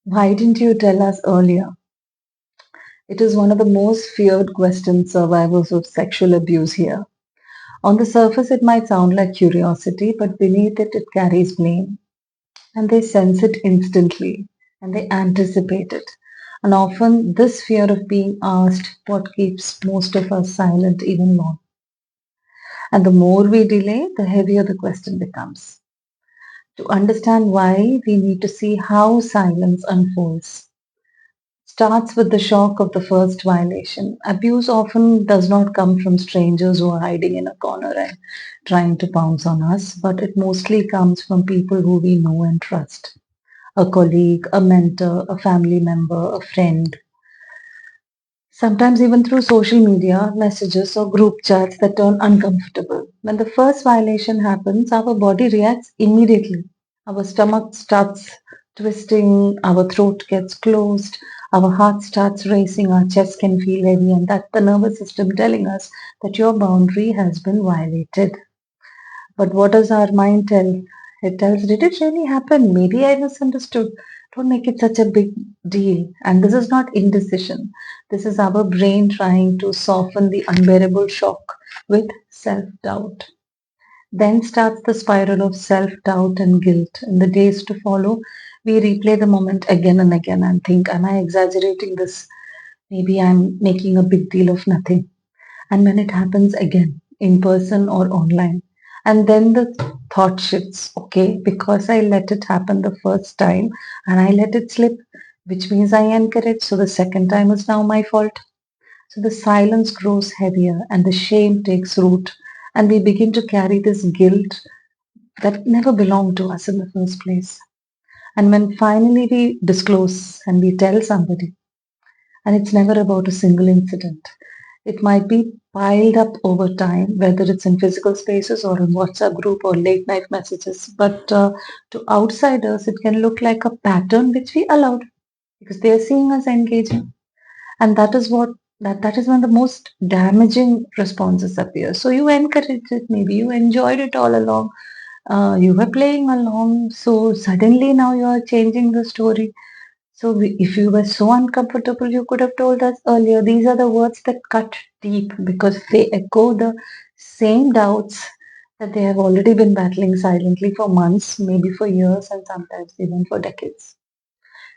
Why didn't you tell us earlier? It is one of the most feared questions survivors of sexual abuse hear. On the surface, it might sound like curiosity, but beneath it, it carries blame. And they sense it instantly and they anticipate it. And often, this fear of being asked what keeps most of us silent even more. And the more we delay, the heavier the question becomes. To understand why, we need to see how silence unfolds. Starts with the shock of the first violation. Abuse often does not come from strangers who are hiding in a corner and trying to pounce on us, but it mostly comes from people who we know and trust. A colleague, a mentor, a family member, a friend. Sometimes even through social media, messages or group chats that turn uncomfortable. When the first violation happens, our body reacts immediately. Our stomach starts twisting, our throat gets closed, our heart starts racing, our chest can feel heavy, and that's the nervous system telling us that your boundary has been violated. But what does our mind tell? It tells, did it really happen? Maybe I misunderstood. Don't make it such a big deal. And this is not indecision. This is our brain trying to soften the unbearable shock with self doubt. Then starts the spiral of self doubt and guilt. In the days to follow, we replay the moment again and again and think, am I exaggerating this? Maybe I'm making a big deal of nothing. And when it happens again, in person or online, and then the thought shifts, okay, because I let it happen the first time and I let it slip, which means I encourage, so the second time is now my fault. So the silence grows heavier and the shame takes root, and we begin to carry this guilt that never belonged to us in the first place. And when finally we disclose and we tell somebody, and it's never about a single incident. It might be piled up over time, whether it's in physical spaces or in WhatsApp group or late night messages. But to outsiders, it can look like a pattern which we allowed because they are seeing us engaging, and that is when the most damaging responses appear. So you encouraged it, maybe you enjoyed it all along. You were playing along, so suddenly now you are changing the story. So, if you were so uncomfortable, you could have told us earlier. These are the words that cut deep because they echo the same doubts that they have already been battling silently for months, maybe for years, and sometimes even for decades.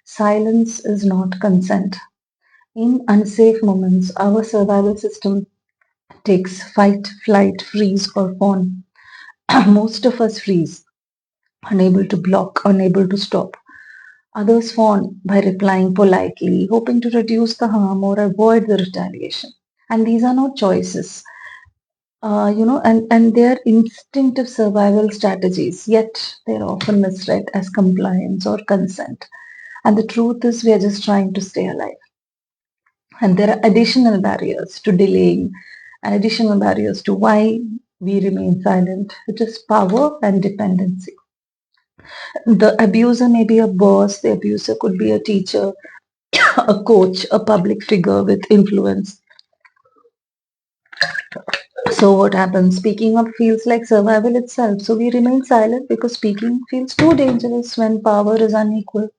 Silence is not consent. In unsafe moments, our survival system takes fight, flight, freeze, or fawn. Most of us freeze, unable to block, unable to stop. Others fawn by replying politely, hoping to reduce the harm or avoid the retaliation. And these are not choices, and they are instinctive survival strategies, yet they're often misread as compliance or consent. And the truth is, we are just trying to stay alive. And there are additional barriers to delaying and additional barriers to why we remain silent, which is power and dependency. The abuser may be a boss, the abuser could be a teacher, a coach, a public figure with influence. So what happens? Speaking up feels like survival itself. So we remain silent because speaking feels too dangerous when power is unequal.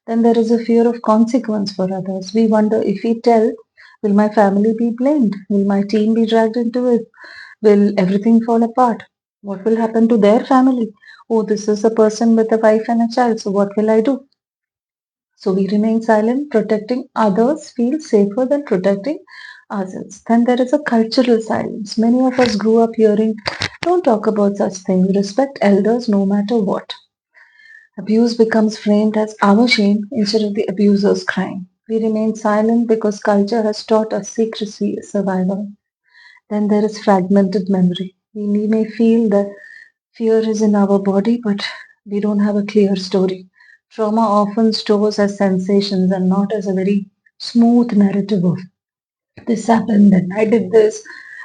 Then there is a fear of consequence for others. We wonder if we tell, will my family be blamed? Will my team be dragged into it? Will everything fall apart? What will happen to their family? Oh, this is a person with a wife and a child. So what will I do? So we remain silent, protecting others feels safer than protecting ourselves. Then there is a cultural silence. Many of us grew up hearing, don't talk about such things, respect elders no matter what. Abuse becomes framed as our shame instead of the abuser's crime. We remain silent because culture has taught us secrecy is survival. Then there is fragmented memory. We may feel that fear is in our body, but we don't have a clear story. Trauma often stores as sensations and not as a very smooth narrative of this happened, then I did this,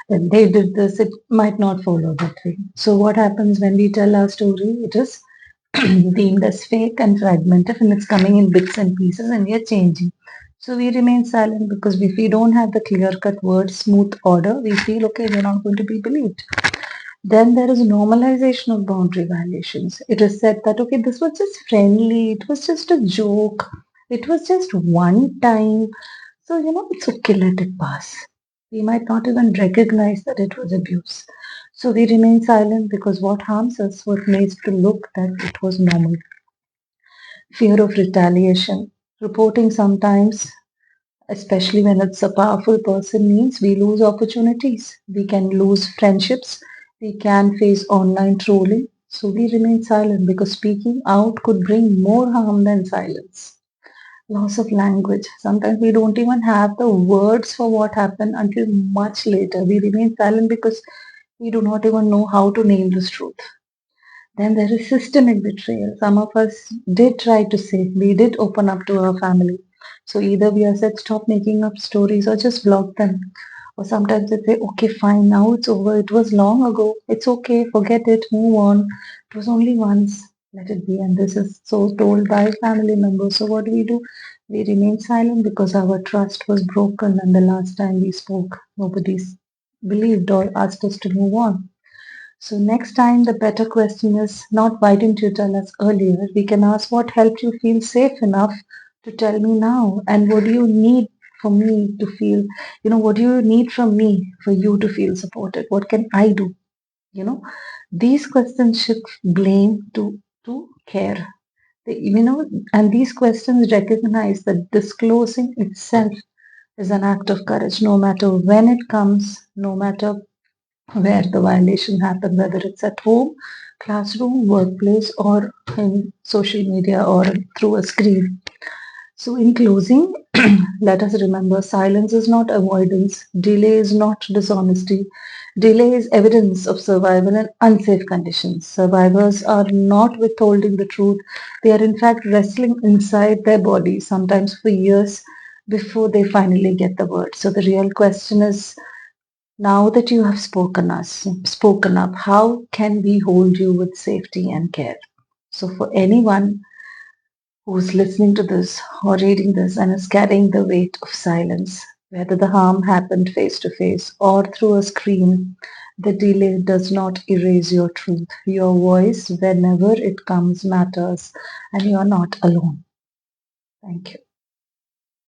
then they did this. It might not follow that way. So, what happens when we tell our story? It is deemed as fake and fragmented, and it's coming in bits and pieces, and we are changing. So, we remain silent because if we don't have the clear cut words, smooth order, we feel okay, we're not going to be believed. Then there is normalization of boundary violations. It is said that, okay, this was just friendly, it was just a joke. It was just one time. So, it's okay, let it pass. We might not even recognize that it was abuse. So we remain silent because what harms us, what makes to look that it was normal. Fear of retaliation. Reporting sometimes, especially when it's a powerful person, means we lose opportunities. We can lose friendships. We can face online trolling. So we remain silent because speaking out could bring more harm than silence. Loss of language. Sometimes we don't even have the words for what happened until much later. We remain silent because we do not even know how to name this truth. Then there is systemic betrayal. Some of us did try to say, we did open up to our family. So either we are said, stop making up stories or just block them. Or sometimes they say, okay, fine, now it's over. It was long ago. It's okay, forget it, move on. It was only once. Let it be. And this is so told by family members. So what do? We remain silent because our trust was broken and the last time we spoke, nobody believed or asked us to move on. So next time the better question is not why didn't you tell us earlier? We can ask what helped you feel safe enough to tell me now? And what do you need for me to feel, what do you need from me for you to feel supported? What can I do? You know, these questions shift blame to care. And these questions recognize that disclosing itself is an act of courage, no matter when it comes, no matter where the violation happened, whether it's at home, classroom, workplace, or in social media or through a screen. So, in closing, let us remember silence is not avoidance, delay is not dishonesty. Delay is evidence of survival in unsafe conditions. Survivors are not withholding the truth, they are in fact wrestling inside their bodies, sometimes for years before they finally get the word. So, the real question is now that you have spoken up, how can we hold you with safety and care? So for anyone who's listening to this or reading this and is carrying the weight of silence, whether the harm happened face to face or through a screen, the delay does not erase your truth. Your voice, whenever it comes, matters, and you are not alone. Thank you.